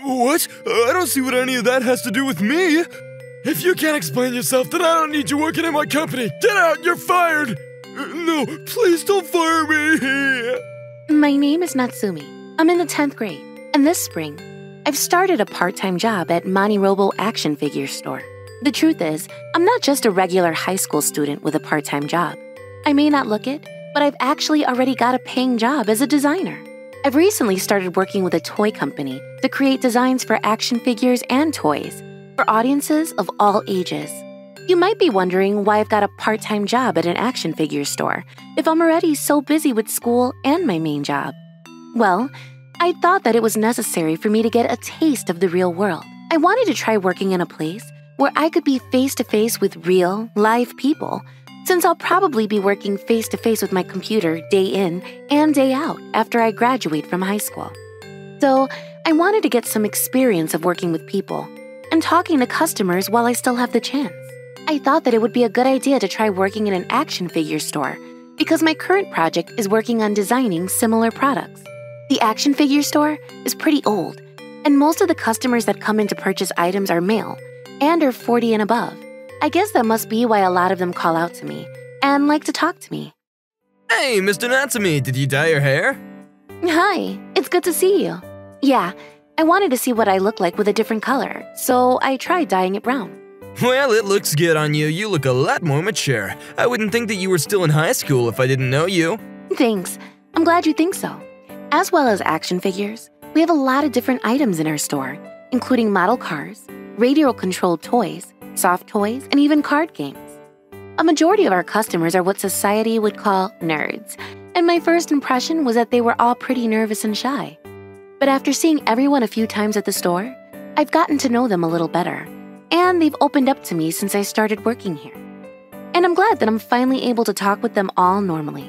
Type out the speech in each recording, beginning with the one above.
What? I don't see what any of that has to do with me. If you can't explain yourself, then I don't need you working in my company. Get out, you're fired. No, please don't fire me. My name is Natsumi. I'm in the 10th grade, and this spring, I've started a part-time job at MoniRobo action figure store. The truth is, I'm not just a regular high school student with a part-time job. I may not look it, but I've actually already got a paying job as a designer. I've recently started working with a toy company to create designs for action figures and toys for audiences of all ages. You might be wondering why I've got a part-time job at an action figure store if I'm already so busy with school and my main job. Well, I thought that it was necessary for me to get a taste of the real world. I wanted to try working in a place where I could be face-to-face with real, live people, since I'll probably be working face-to-face with my computer day in and day out after I graduate from high school. So, I wanted to get some experience of working with people and talking to customers while I still have the chance. I thought that it would be a good idea to try working in an action figure store because my current project is working on designing similar products. The action figure store is pretty old, and most of the customers that come in to purchase items are male and are 40 and above. I guess that must be why a lot of them call out to me and like to talk to me. Hey, Mr. Natsumi, did you dye your hair? Hi, it's good to see you. Yeah, I wanted to see what I look like with a different color, so I tried dyeing it brown. Well, it looks good on you. You look a lot more mature. I wouldn't think that you were still in high school if I didn't know you. Thanks. I'm glad you think so. As well as action figures, we have a lot of different items in our store, including model cars, radio-controlled toys, soft toys, and even card games. A majority of our customers are what society would call nerds, and my first impression was that they were all pretty nervous and shy. But after seeing everyone a few times at the store, I've gotten to know them a little better, and they've opened up to me since I started working here. And I'm glad that I'm finally able to talk with them all normally.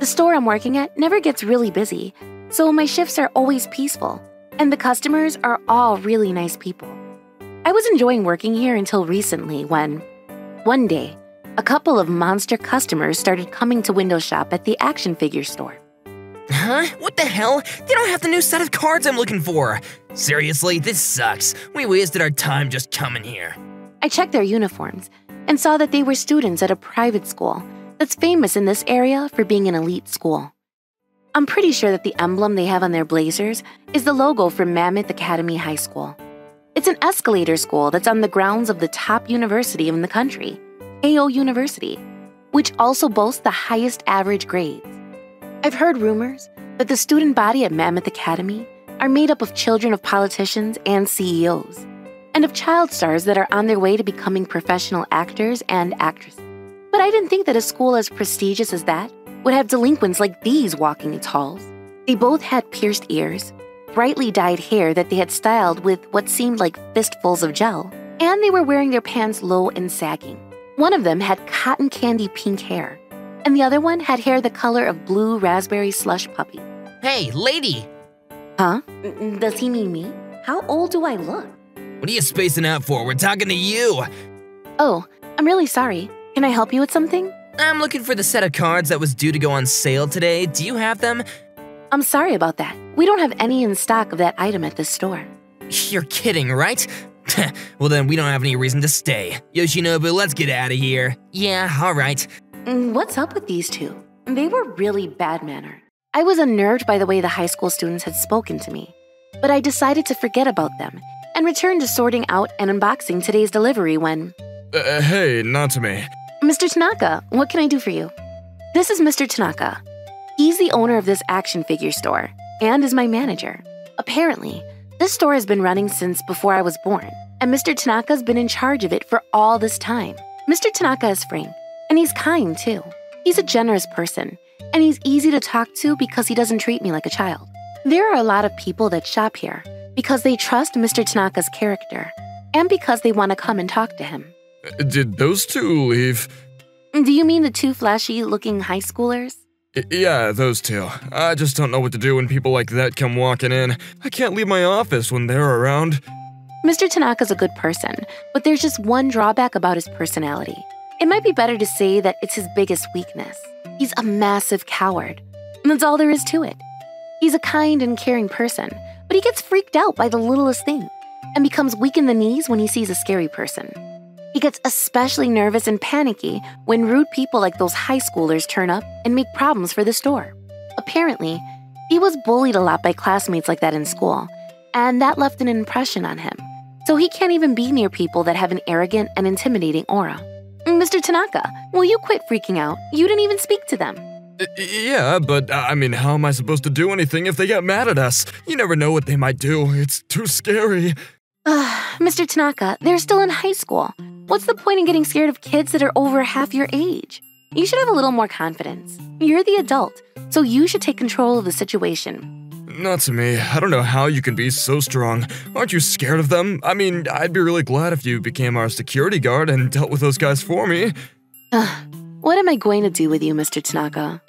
The store I'm working at never gets really busy, so my shifts are always peaceful, and the customers are all really nice people. I was enjoying working here until recently when, one day, a couple of monster customers started coming to window shop at the action figure store. Huh? What the hell? They don't have the new set of cards I'm looking for. Seriously, this sucks. We wasted our time just coming here. I checked their uniforms and saw that they were students at a private school that's famous in this area for being an elite school. I'm pretty sure that the emblem they have on their blazers is the logo for Mammoth Academy High School. It's an escalator school that's on the grounds of the top university in the country, KO University, which also boasts the highest average grades. I've heard rumors that the student body at Mammoth Academy are made up of children of politicians and CEOs, and of child stars that are on their way to becoming professional actors and actresses. But I didn't think that a school as prestigious as that would have delinquents like these walking its halls. They both had pierced ears, brightly dyed hair that they had styled with what seemed like fistfuls of gel, and they were wearing their pants low and sagging. One of them had cotton candy pink hair, and the other one had hair the color of blue raspberry slush puppy. Hey, lady! Huh? Does he mean me? How old do I look? What are you spacing out for? We're talking to you! Oh, I'm really sorry. Can I help you with something? I'm looking for the set of cards that was due to go on sale today. Do you have them? I'm sorry about that. We don't have any in stock of that item at this store. You're kidding, right? Well then, we don't have any reason to stay. Yoshinobu, let's get out of here. Yeah, alright. What's up with these two? They were really bad-mannered. I was unnerved by the way the high school students had spoken to me, but I decided to forget about them and return to sorting out and unboxing today's delivery when… Hey, Natsumi. Mr. Tanaka, what can I do for you? This is Mr. Tanaka. He's the owner of this action figure store and is my manager. Apparently, this store has been running since before I was born, and Mr. Tanaka's been in charge of it for all this time. Mr. Tanaka is frank, and he's kind too. He's a generous person, and he's easy to talk to because he doesn't treat me like a child. There are a lot of people that shop here because they trust Mr. Tanaka's character and because they want to come and talk to him. Did those two leave? Do you mean the two flashy-looking high schoolers? Yeah, those two. I just don't know what to do when people like that come walking in. I can't leave my office when they're around. Mr. Tanaka's a good person, but there's just one drawback about his personality. It might be better to say that it's his biggest weakness. He's a massive coward. And that's all there is to it. He's a kind and caring person, but he gets freaked out by the littlest thing and becomes weak in the knees when he sees a scary person. He gets especially nervous and panicky when rude people like those high schoolers turn up and make problems for the store. Apparently, he was bullied a lot by classmates like that in school, and that left an impression on him. So he can't even be near people that have an arrogant and intimidating aura. Mr. Tanaka, will you quit freaking out? You didn't even speak to them. Yeah, but I mean, how am I supposed to do anything if they get mad at us? You never know what they might do. It's too scary. Mr. Tanaka, they're still in high school. What's the point in getting scared of kids that are over half your age? You should have a little more confidence. You're the adult, so you should take control of the situation. Not to me. I don't know how you can be so strong. Aren't you scared of them? I mean, I'd be really glad if you became our security guard and dealt with those guys for me. What am I going to do with you, Mr. Tanaka?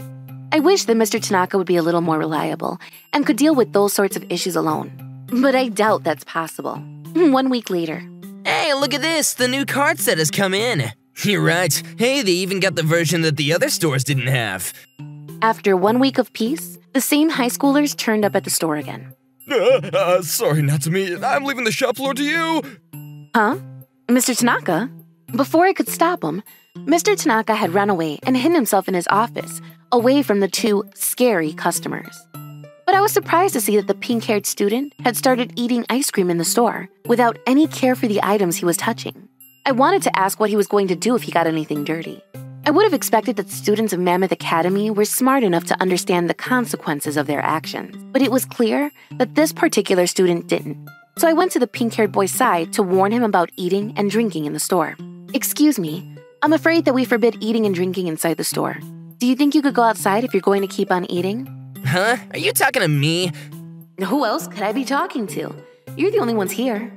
I wish that Mr. Tanaka would be a little more reliable and could deal with those sorts of issues alone. But I doubt that's possible. 1 week later. Hey, look at this! The new card set has come in. You're right. Hey, they even got the version that the other stores didn't have. After 1 week of peace, the same high schoolers turned up at the store again. Sorry, not to me. I'm leaving the shop floor to you. Huh? Mr. Tanaka? Before I could stop him, Mr. Tanaka had run away and hidden himself in his office, away from the two scary customers. But I was surprised to see that the pink-haired student had started eating ice cream in the store without any care for the items he was touching. I wanted to ask what he was going to do if he got anything dirty. I would have expected that students of Mammoth Academy were smart enough to understand the consequences of their actions, but it was clear that this particular student didn't. So I went to the pink-haired boy's side to warn him about eating and drinking in the store. Excuse me, I'm afraid that we forbid eating and drinking inside the store. Do you think you could go outside if you're going to keep on eating? Huh? Are you talking to me? Who else could I be talking to? You're the only ones here.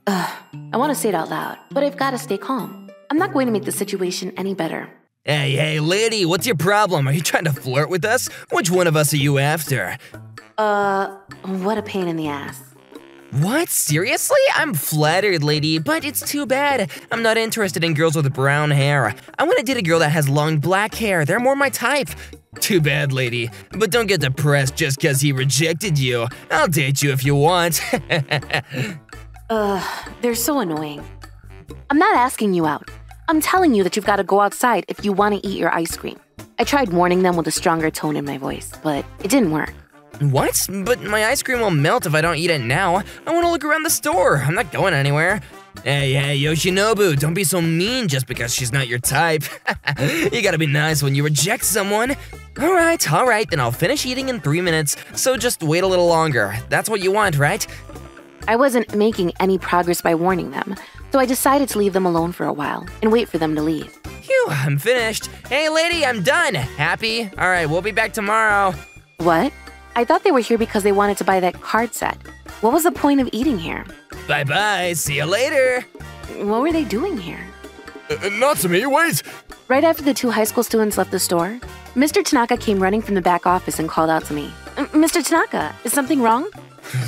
I want to say it out loud, but I've got to stay calm. I'm not going to make the situation any better. Hey, lady, what's your problem? Are you trying to flirt with us? Which one of us are you after? What a pain in the ass. What? Seriously? I'm flattered, lady, but it's too bad. I'm not interested in girls with brown hair. I want to date a girl that has long black hair. They're more my type. Too bad, lady. But don't get depressed just because he rejected you. I'll date you if you want. They're so annoying. I'm not asking you out. I'm telling you that you've got to go outside if you want to eat your ice cream. I tried warning them with a stronger tone in my voice, but it didn't work. What? But my ice cream will melt if I don't eat it now. I want to look around the store. I'm not going anywhere. Hey, Yoshinobu, don't be so mean just because she's not your type. You gotta be nice when you reject someone. All right, then I'll finish eating in 3 minutes, so just wait a little longer. That's what you want, right? I wasn't making any progress by warning them, so I decided to leave them alone for a while and wait for them to leave. Phew, I'm finished. Hey, lady, I'm done. Happy? All right, we'll be back tomorrow. What? I thought they were here because they wanted to buy that card set. What was the point of eating here? Bye-bye, see you later. What were they doing here? Not to me, wait! Right after the two high school students left the store, Mr. Tanaka came running from the back office and called out to me. Mr. Tanaka, is something wrong?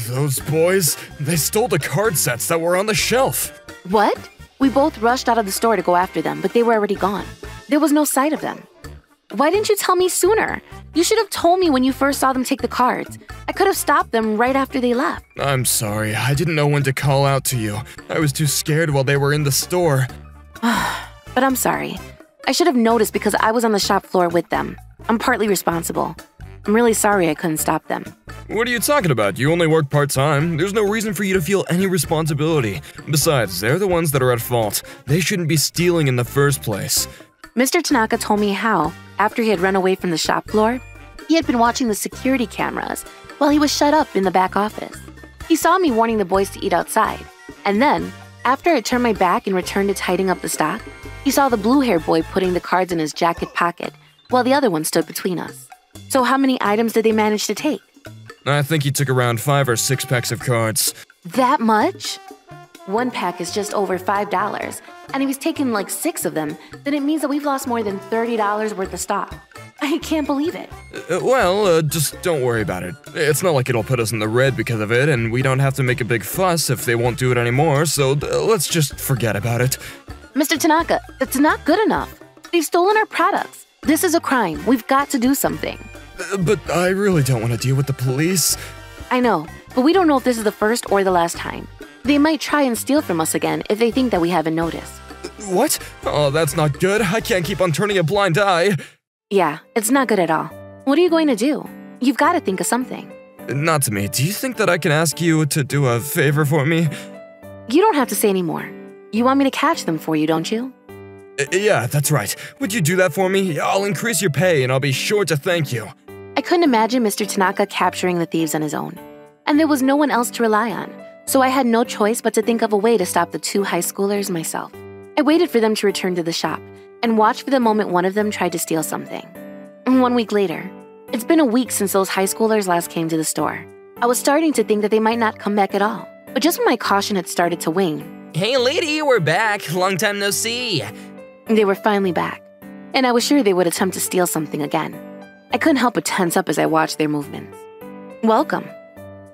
Those boys, they stole the card sets that were on the shelf. What? We both rushed out of the store to go after them, but they were already gone. There was no sight of them. Why didn't you tell me sooner? You should have told me when you first saw them take the cards. I could have stopped them right after they left. I'm sorry, I didn't know when to call out to you. I was too scared while they were in the store. But I'm sorry. I should have noticed because I was on the shop floor with them. I'm partly responsible. I'm really sorry I couldn't stop them. What are you talking about? You only work part-time. There's no reason for you to feel any responsibility. Besides, they're the ones that are at fault. They shouldn't be stealing in the first place. Mr. Tanaka told me how, after he had run away from the shop floor, he had been watching the security cameras while he was shut up in the back office. He saw me warning the boys to eat outside, and then, after I turned my back and returned to tidying up the stock, he saw the blue-haired boy putting the cards in his jacket pocket while the other one stood between us. So how many items did they manage to take? I think he took around 5 or 6 packs of cards. That much? One pack is just over $5, and he was taking like 6 of them, then it means that we've lost more than $30 worth of stock. I can't believe it. Just don't worry about it. It's not like it'll put us in the red because of it, and we don't have to make a big fuss if they won't do it anymore, so let's just forget about it. Mr. Tanaka, it's not good enough. They've stolen our products. This is a crime. We've got to do something. But I really don't want to deal with the police. I know, but we don't know if this is the first or the last time. They might try and steal from us again if they think that we haven't noticed. What? Oh, that's not good. I can't keep on turning a blind eye. Yeah, it's not good at all. What are you going to do? You've got to think of something. Not to me. Do you think that I can ask you to do a favor for me? You don't have to say any more. You want me to catch them for you, don't you? Yeah, that's right. Would you do that for me? I'll increase your pay and I'll be sure to thank you. I couldn't imagine Mr. Tanaka capturing the thieves on his own. And there was no one else to rely on, so I had no choice but to think of a way to stop the two high schoolers myself. I waited for them to return to the shop and watched for the moment one of them tried to steal something. 1 week later, it's been a week since those high schoolers last came to the store. I was starting to think that they might not come back at all, but just when my caution had started to wane, Hey lady, we're back. Long time no see. they were finally back, and I was sure they would attempt to steal something again. I couldn't help but tense up as I watched their movements. Welcome.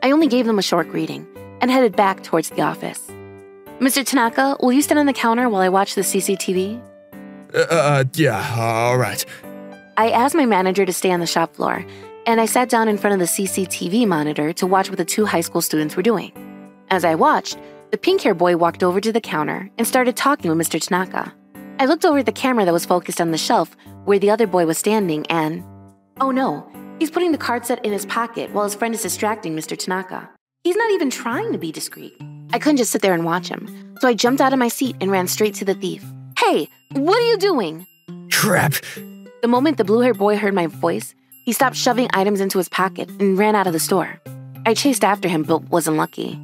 I only gave them a short greeting and headed back towards the office. Mr. Tanaka, will you stand on the counter while I watch the CCTV? Yeah, all right. I asked my manager to stay on the shop floor, and I sat down in front of the CCTV monitor to watch what the two high school students were doing. As I watched, the pink-haired boy walked over to the counter and started talking with Mr. Tanaka. I looked over at the camera that was focused on the shelf where the other boy was standing and... Oh no, he's putting the card set in his pocket while his friend is distracting Mr. Tanaka. He's not even trying to be discreet. I couldn't just sit there and watch him, so I jumped out of my seat and ran straight to the thief. Hey, what are you doing? Crap. The moment the blue-haired boy heard my voice, he stopped shoving items into his pocket and ran out of the store. I chased after him but wasn't lucky.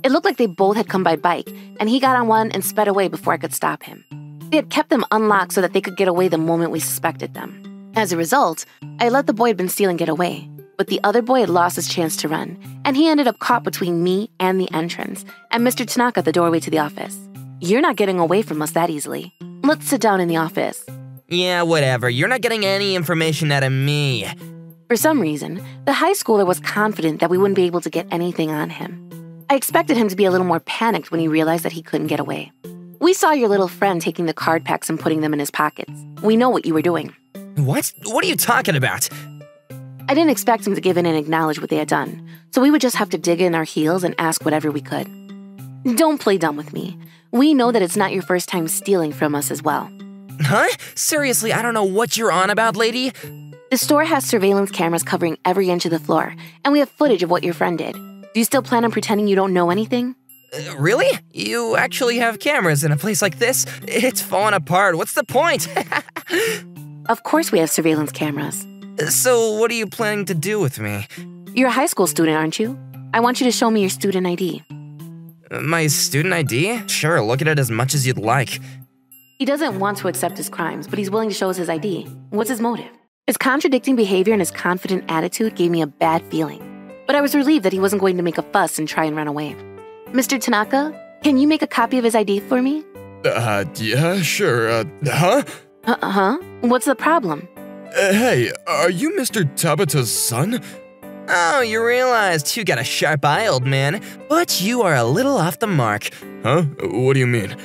It looked like they both had come by bike, and he got on one and sped away before I could stop him. They had kept them unlocked so that they could get away the moment we suspected them. As a result, I let the boy who had been stealing get away, but the other boy had lost his chance to run, and he ended up caught between me and the entrance, and Mr. Tanaka at the doorway to the office. You're not getting away from us that easily. Let's sit down in the office. Yeah, whatever. You're not getting any information out of me. For some reason, the high schooler was confident that we wouldn't be able to get anything on him. I expected him to be a little more panicked when he realized that he couldn't get away. We saw your little friend taking the card packs and putting them in his pockets. We know what you were doing. What? What are you talking about? I didn't expect him to give in and acknowledge what they had done, so we would just have to dig in our heels and ask whatever we could. Don't play dumb with me. We know that it's not your first time stealing from us as well. Huh? Seriously, I don't know what you're on about, lady. The store has surveillance cameras covering every inch of the floor, and we have footage of what your friend did. Do you still plan on pretending you don't know anything? Really? You actually have cameras in a place like this? It's falling apart. What's the point? Of course we have surveillance cameras. So what are you planning to do with me? You're a high school student, aren't you? I want you to show me your student ID. My student ID? Sure, look at it as much as you'd like. He doesn't want to accept his crimes, but he's willing to show us his ID. What's his motive? His contradicting behavior and his confident attitude gave me a bad feeling. But I was relieved that he wasn't going to make a fuss and try and run away. Mr. Tanaka, can you make a copy of his ID for me? Yeah, sure, huh? Huh? What's the problem? Hey, are you Mr. Tabata's son? Oh, you realized you got a sharp eye, old man, but you are a little off the mark. Huh? What do you mean?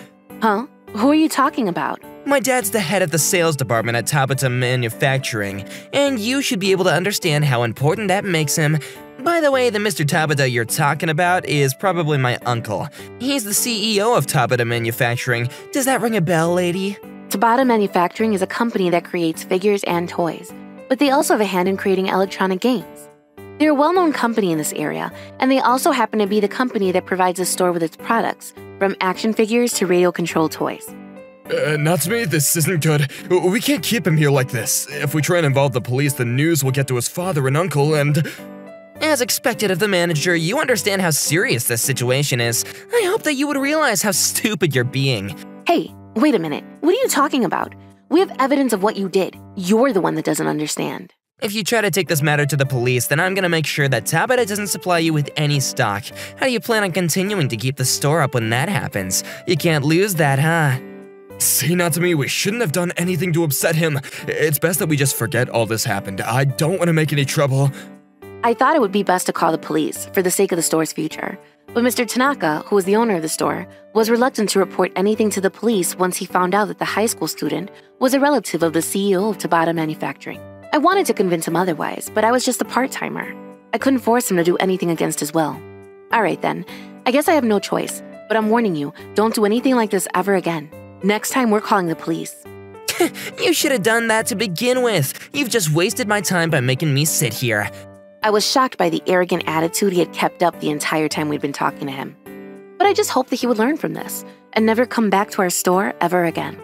Huh? Who are you talking about? My dad's the head of the sales department at Tabata Manufacturing, and you should be able to understand how important that makes him. By the way, the Mr. Tabata you're talking about is probably my uncle. He's the CEO of Tabata Manufacturing. Does that ring a bell, lady? Tabata Manufacturing is a company that creates figures and toys, but they also have a hand in creating electronic games. They're a well-known company in this area, and they also happen to be the company that provides the store with its products, from action figures to radio-controlled toys. Natsume, this isn't good. We can't keep him here like this. If we try and involve the police, the news will get to his father and uncle, and... As expected of the manager, you understand how serious this situation is. I hope that you would realize how stupid you're being. Hey, wait a minute. What are you talking about? We have evidence of what you did. You're the one that doesn't understand. If you try to take this matter to the police, then I'm gonna make sure that Tabata doesn't supply you with any stock. How do you plan on continuing to keep the store up when that happens? You can't lose that, huh? See, Natsume, we shouldn't have done anything to upset him. It's best that we just forget all this happened. I don't want to make any trouble. I thought it would be best to call the police for the sake of the store's future. But Mr. Tanaka, who was the owner of the store, was reluctant to report anything to the police once he found out that the high school student was a relative of the CEO of Tabata Manufacturing. I wanted to convince him otherwise, but I was just a part-timer. I couldn't force him to do anything against his will. Alright then, I guess I have no choice, but I'm warning you, don't do anything like this ever again. Next time we're calling the police. You should have done that to begin with. You've just wasted my time by making me sit here. I was shocked by the arrogant attitude he had kept up the entire time we'd been talking to him. But I just hoped that he would learn from this and never come back to our store ever again.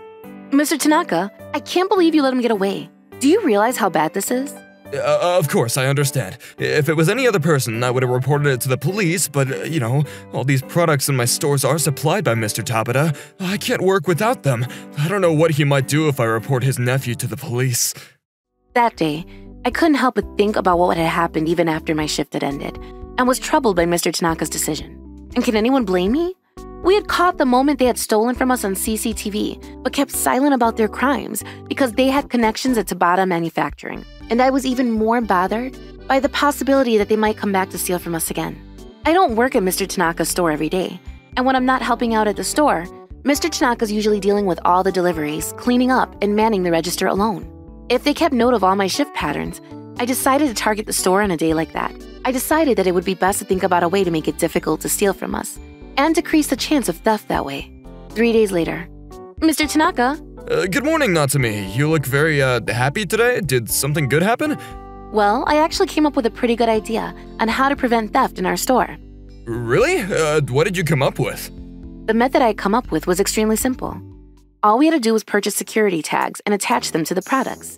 Mr. Tanaka, I can't believe you let him get away. Do you realize how bad this is? Of course, I understand. If it was any other person, I would have reported it to the police, but, you know, all these products in my stores are supplied by Mr. Tabata. I can't work without them. I don't know what he might do if I report his nephew to the police. That day, I couldn't help but think about what had happened even after my shift had ended, and was troubled by Mr. Tanaka's decision. And can anyone blame me? We had caught the moment they had stolen from us on CCTV, but kept silent about their crimes because they had connections at Tabata Manufacturing. And I was even more bothered by the possibility that they might come back to steal from us again. I don't work at Mr. Tanaka's store every day, and when I'm not helping out at the store, Mr. Tanaka's usually dealing with all the deliveries, cleaning up, and manning the register alone. If they kept note of all my shift patterns, I decided to target the store on a day like that. I decided that it would be best to think about a way to make it difficult to steal from us, and decrease the chance of theft that way. 3 days later. Mr. Tanaka? Good morning, Natsumi. You look very, happy today? Did something good happen? Well, I actually came up with a pretty good idea on how to prevent theft in our store. Really? What did you come up with? The method I had come up with was extremely simple. All we had to do was purchase security tags and attach them to the products.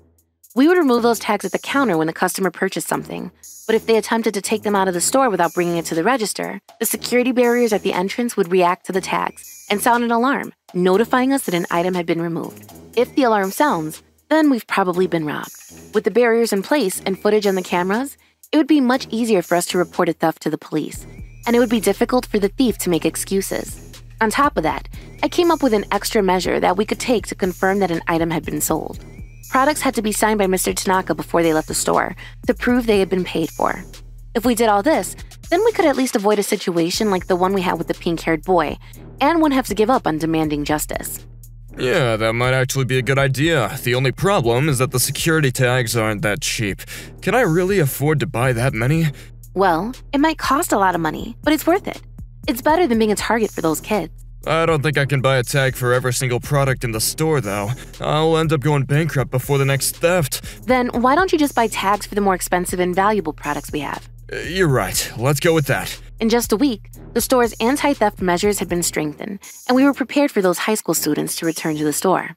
We would remove those tags at the counter when the customer purchased something, but if they attempted to take them out of the store without bringing it to the register, the security barriers at the entrance would react to the tags and sound an alarm, notifying us that an item had been removed. If the alarm sounds, then we've probably been robbed. With the barriers in place and footage on the cameras, it would be much easier for us to report a theft to the police, and it would be difficult for the thief to make excuses. On top of that, I came up with an extra measure that we could take to confirm that an item had been sold. Products had to be signed by Mr. Tanaka before they left the store to prove they had been paid for. If we did all this, then we could at least avoid a situation like the one we had with the pink-haired boy, and wouldn't have to give up on demanding justice. Yeah, that might actually be a good idea. The only problem is that the security tags aren't that cheap. Can I really afford to buy that many? Well, it might cost a lot of money, but it's worth it. It's better than being a target for those kids. I don't think I can buy a tag for every single product in the store, though. I'll end up going bankrupt before the next theft. Then why don't you just buy tags for the more expensive and valuable products we have? You're right. Let's go with that. In just a week, the store's anti-theft measures had been strengthened, and we were prepared for those high school students to return to the store.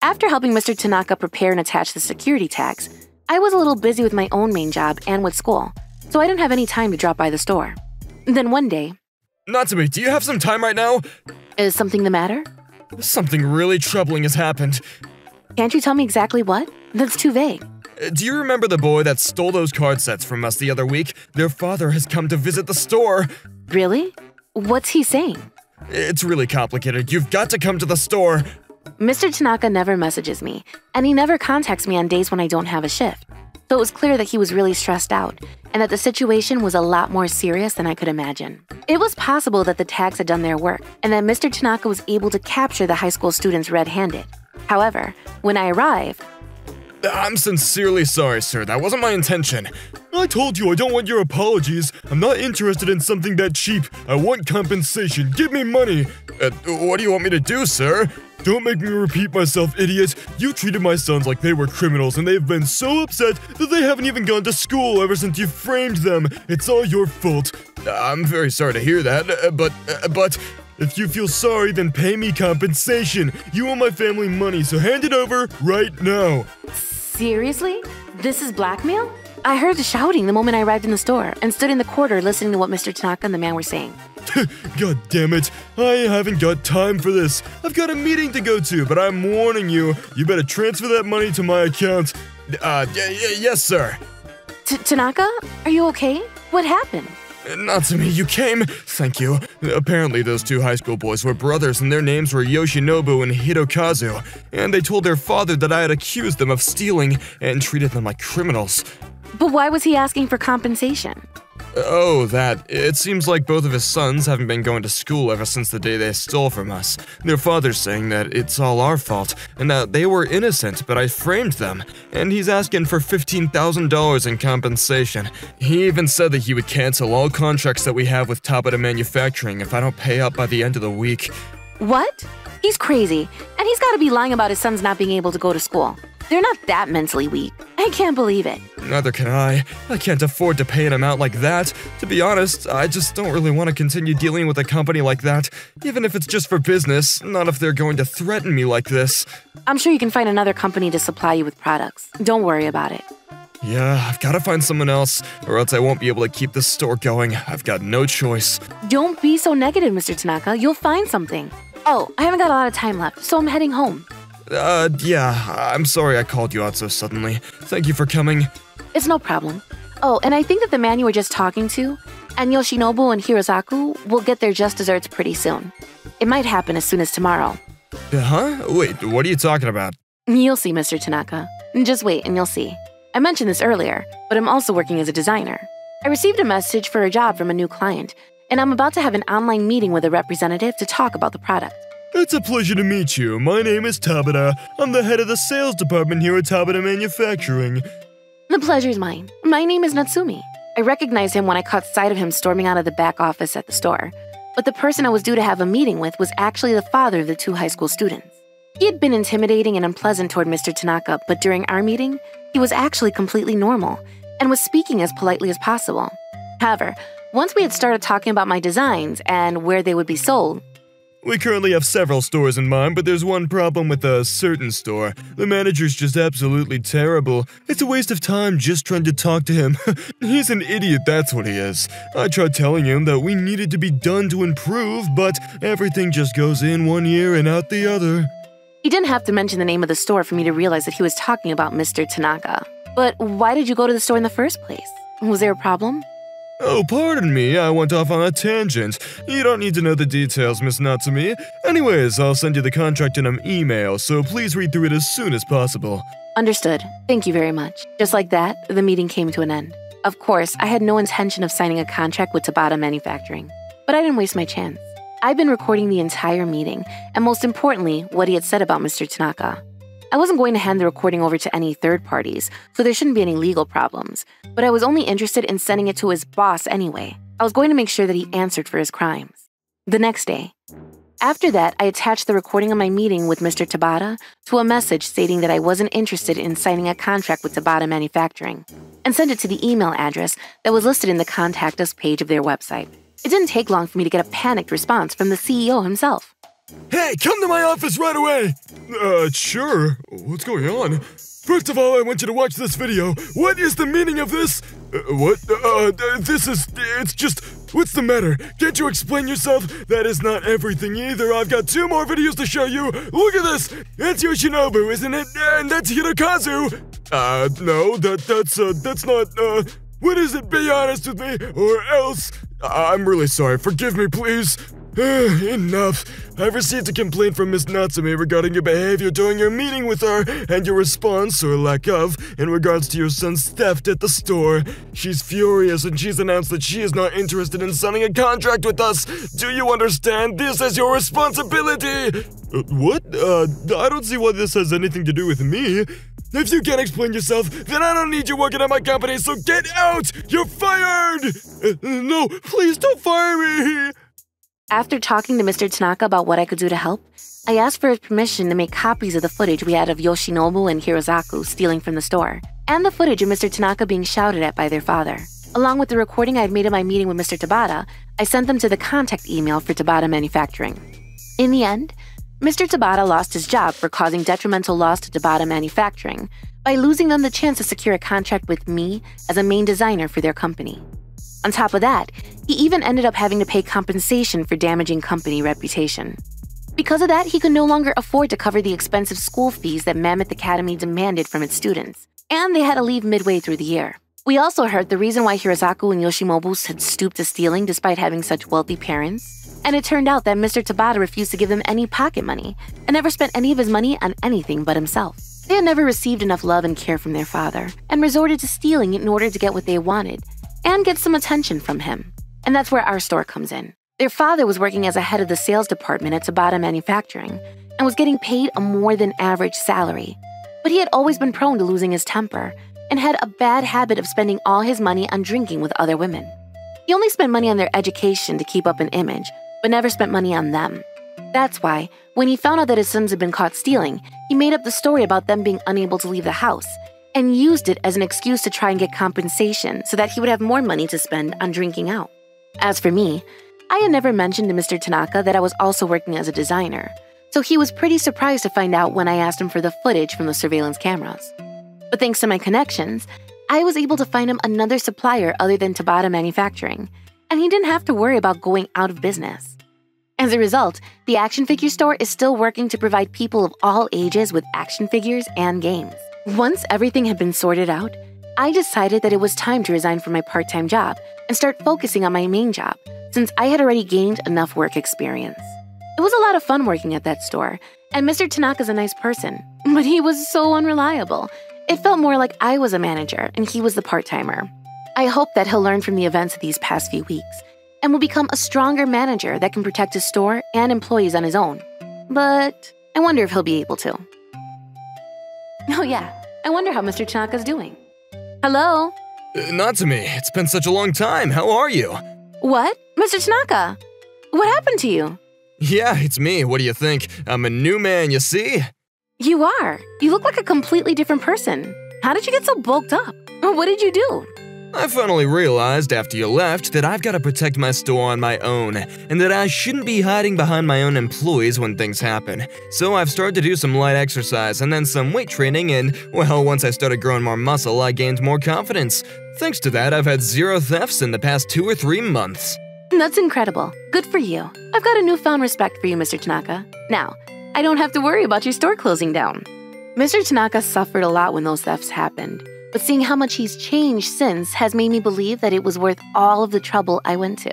After helping Mr. Tanaka prepare and attach the security tags, I was a little busy with my own main job and with school, so I didn't have any time to drop by the store. Then one day... Natsumi, do you have some time right now? Is something the matter? Something really troubling has happened. Can't you tell me exactly what? That's too vague. Do you remember the boy that stole those card sets from us the other week? Their father has come to visit the store. Really? What's he saying? It's really complicated. You've got to come to the store. Mr. Tanaka never messages me, and he never contacts me on days when I don't have a shift. So it was clear that he was really stressed out, and that the situation was a lot more serious than I could imagine. It was possible that the tags had done their work, and that Mr. Tanaka was able to capture the high school students red-handed. However, when I arrived... I'm sincerely sorry, sir. That wasn't my intention. I told you I don't want your apologies. I'm not interested in something that cheap. I want compensation. Give me money. What do you want me to do, sir? Don't make me repeat myself, idiot. You treated my sons like they were criminals, and they've been so upset that they haven't even gone to school ever since you framed them. It's all your fault. I'm very sorry to hear that, but if you feel sorry, then pay me compensation. You owe my family money, so hand it over right now. Seriously? This is blackmail? I heard the shouting the moment I arrived in the store and stood in the corridor listening to what Mr. Tanaka and the man were saying. God damn it. I haven't got time for this. I've got a meeting to go to, but I'm warning you. You better transfer that money to my account. Yes, sir. Tanaka? Are you okay? What happened? Natsumi, you came? Thank you. Apparently those two high school boys were brothers and their names were Yoshinobu and Hirokazu, and they told their father that I had accused them of stealing and treated them like criminals. But why was he asking for compensation? Oh, that. It seems like both of his sons haven't been going to school ever since the day they stole from us. Their father's saying that it's all our fault, and that they were innocent, but I framed them. And he's asking for $15,000 in compensation. He even said that he would cancel all contracts that we have with Tabata Manufacturing if I don't pay up by the end of the week. What? He's crazy, and he's gotta be lying about his sons not being able to go to school. They're not that mentally weak. I can't believe it. Neither can I. I can't afford to pay an amount like that. To be honest, I just don't really want to continue dealing with a company like that, even if it's just for business, not if they're going to threaten me like this. I'm sure you can find another company to supply you with products. Don't worry about it. Yeah, I've got to find someone else, or else I won't be able to keep this store going. I've got no choice. Don't be so negative, Mr. Tanaka. You'll find something. Oh, I haven't got a lot of time left, so I'm heading home. Yeah, I'm sorry I called you out so suddenly. Thank you for coming. It's no problem. Oh, and I think that the man you were just talking to, and Yoshinobu and Hirasaku, will get their just desserts pretty soon. It might happen as soon as tomorrow. Huh? Wait, what are you talking about? You'll see, Mr. Tanaka. Just wait and you'll see. I mentioned this earlier, but I'm also working as a designer. I received a message for a job from a new client, and I'm about to have an online meeting with a representative to talk about the product. It's a pleasure to meet you. My name is Tabata. I'm the head of the sales department here at Tabata Manufacturing. The pleasure's mine. My name is Natsumi. I recognized him when I caught sight of him storming out of the back office at the store. But the person I was due to have a meeting with was actually the father of the two high school students. He had been intimidating and unpleasant toward Mr. Tanaka, but during our meeting, he was actually completely normal and was speaking as politely as possible. However, once we had started talking about my designs and where they would be sold, We currently have several stores in mind, but there's one problem with a certain store. The manager's just absolutely terrible. It's a waste of time just trying to talk to him. He's an idiot, that's what he is. I tried telling him that we needed to be done to improve, but everything just goes in one ear and out the other. He didn't have to mention the name of the store for me to realize that he was talking about Mr. Tanaka. But why did you go to the store in the first place? Was there a problem? Oh, pardon me, I went off on a tangent. You don't need to know the details, Miss Natsumi. Anyways, I'll send you the contract in an email, so please read through it as soon as possible. Understood. Thank you very much. Just like that, the meeting came to an end. Of course, I had no intention of signing a contract with Tabata Manufacturing, but I didn't waste my chance. I've been recording the entire meeting, and most importantly, what he had said about Mr. Tanaka. I wasn't going to hand the recording over to any third parties, so there shouldn't be any legal problems, but I was only interested in sending it to his boss anyway. I was going to make sure that he answered for his crimes. The next day. After that, I attached the recording of my meeting with Mr. Tabata to a message stating that I wasn't interested in signing a contract with Tabata Manufacturing, and sent it to the email address that was listed in the Contact Us page of their website. It didn't take long for me to get a panicked response from the CEO himself. Hey, come to my office right away! Sure. What's going on? First of all, I want you to watch this video. What is the meaning of this? It's just, what's the matter? Can't you explain yourself? That is not everything either. I've got 2 more videos to show you. Look at this. That's Yoshinobu, isn't it? And that's Hirokazu. No, that's not, what is it? Be honest with me, or else. I'm really sorry. Forgive me, please. Enough. I've received a complaint from Miss Natsume regarding your behavior during your meeting with her and your response, or lack of, in regards to your son's theft at the store. She's furious and she's announced that she is not interested in signing a contract with us. Do you understand? This is your responsibility. What? I don't see why this has anything to do with me. If you can't explain yourself, then I don't need you working at my company, so get out! You're fired! No, please don't fire me! After talking to Mr. Tanaka about what I could do to help, I asked for his permission to make copies of the footage we had of Yoshinobu and Hirasaku stealing from the store, and the footage of Mr. Tanaka being shouted at by their father. Along with the recording I had made of my meeting with Mr. Tabata, I sent them to the contact email for Tabata Manufacturing. In the end, Mr. Tabata lost his job for causing detrimental loss to Tabata Manufacturing by losing them the chance to secure a contract with me as a main designer for their company. On top of that, he even ended up having to pay compensation for damaging company reputation. Because of that, he could no longer afford to cover the expensive school fees that Mammoth Academy demanded from its students, and they had to leave midway through the year. We also heard the reason why Hirasaku and Yoshinobu had stooped to stealing despite having such wealthy parents, and it turned out that Mr. Tabata refused to give them any pocket money and never spent any of his money on anything but himself. They had never received enough love and care from their father, and resorted to stealing in order to get what they wanted, and get some attention from him. And that's where our store comes in. Their father was working as a head of the sales department at Tabata Manufacturing and was getting paid a more than average salary. But he had always been prone to losing his temper and had a bad habit of spending all his money on drinking with other women. He only spent money on their education to keep up an image, but never spent money on them. That's why, when he found out that his sons had been caught stealing, he made up the story about them being unable to leave the house and used it as an excuse to try and get compensation so that he would have more money to spend on drinking out. As for me, I had never mentioned to Mr. Tanaka that I was also working as a designer, so he was pretty surprised to find out when I asked him for the footage from the surveillance cameras. But thanks to my connections, I was able to find him another supplier other than Tabata Manufacturing, and he didn't have to worry about going out of business. As a result, the action figure store is still working to provide people of all ages with action figures and games. Once everything had been sorted out, I decided that it was time to resign from my part-time job and start focusing on my main job, since I had already gained enough work experience. It was a lot of fun working at that store, and Mr. Tanaka's a nice person, but he was so unreliable. It felt more like I was a manager and he was the part-timer. I hope that he'll learn from the events of these past few weeks and will become a stronger manager that can protect his store and employees on his own. But I wonder if he'll be able to. Oh yeah, I wonder how Mr. Tanaka's doing. Hello? Natsumi, it's been such a long time. How are you? What? Mr. Tanaka? What happened to you? Yeah, it's me. What do you think? I'm a new man, you see? You are. You look like a completely different person. How did you get so bulked up? What did you do? I finally realized after you left that I've got to protect my store on my own, and that I shouldn't be hiding behind my own employees when things happen. So I've started to do some light exercise and then some weight training, and, well, once I started growing more muscle, I gained more confidence. Thanks to that, I've had 0 thefts in the past 2 or 3 months. That's incredible. Good for you. I've got a newfound respect for you, Mr. Tanaka. Now, I don't have to worry about your store closing down. Mr. Tanaka suffered a lot when those thefts happened, but seeing how much he's changed since has made me believe that it was worth all of the trouble I went to.